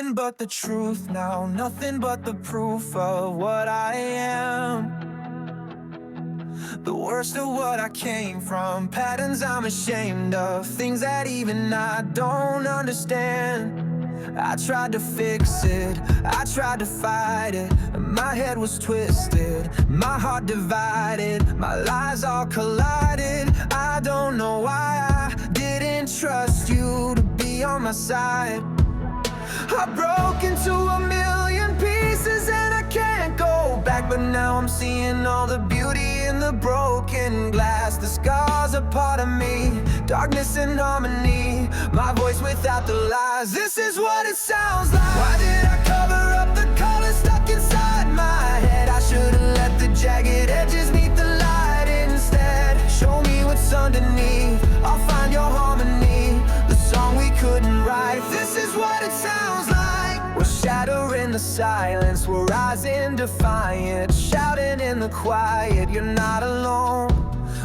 Nothing but the truth now, nothing but the proof of what I am. The worst of what I came from, patterns I'm ashamed of, things that even I don't understand. I tried to fix it, I tried to fight it. My head was twisted, my heart divided, my lies all collided. I don't know why I didn't trust you to be on my side. I broke into a million pieces and I can't go back, but now I'm seeing all the beauty in the broken glass. The scars are part of me, darkness and harmony, my voice without the lies. This is what it sounds like. Why did I cover up the colors stuck inside my head? I should've let the jagged edges meet the light instead. Show me what's underneath, I'll find your harmony, the song we couldn't write. This is what it sounds like. We're shattering the silence, we're rising defiant, shouting in the quiet, you're not alone.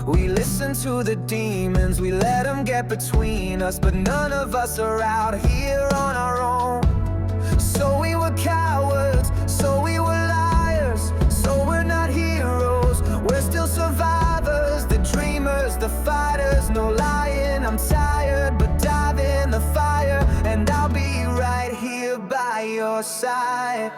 We listen to the demons, we let them get between us, but none of us are out here on our own. So we were cowards, so we were liars, so we're not heroes, we're still survivors, the dreamers, the fighters. No lying, I'm tired, but dive in the fire, and I'll be right here by your side.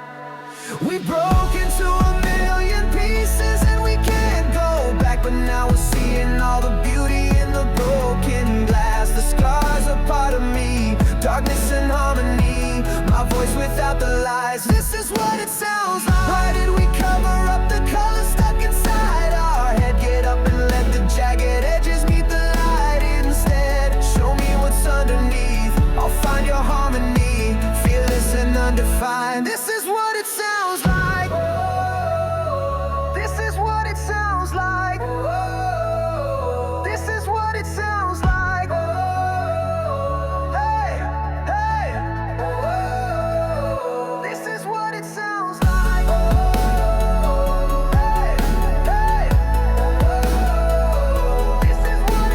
We broke into a million pieces and we can't go back, but now we're seeing all the beauty in the broken glass. The scars are part of me, darkness and harmony, my voice without the lies. This is what it sounds like. Why did we cover up the colors stuck inside our head? Get up and let the jagged edges meet the light instead. Show me what's underneath, I'll find your harmony, fearless and undefined. This is what it sounds like. This is what it sounds like. This is what it sounds like. Hey, hey. This is what it sounds like. Hey, hey. This is what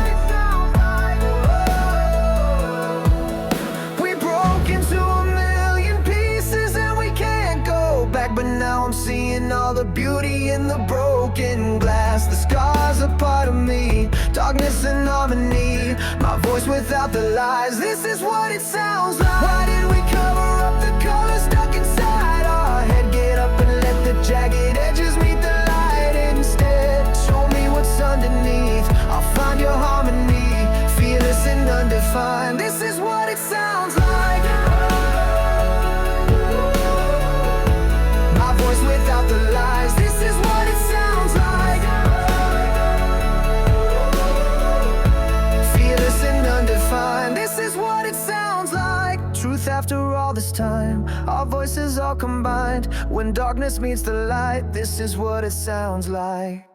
it sounds like. We broke into a million pieces and we can't go back, but now I'm seeing all the beauty in the broken glass. The scars are part of me, darkness and harmony, my voice without the lies. This is what it sounds like. Why did we cover up the colors stuck inside our head? Get up and let the jagged edges meet the light instead. Show me what's underneath, I'll find your harmony, fearless and undefined. This is what it sounds like. My voice without the lies. This is what it sounds like. Fearless and undefined. This is what it sounds like. Truth after all this time, our voices all combined. When darkness meets the light, this is what it sounds like.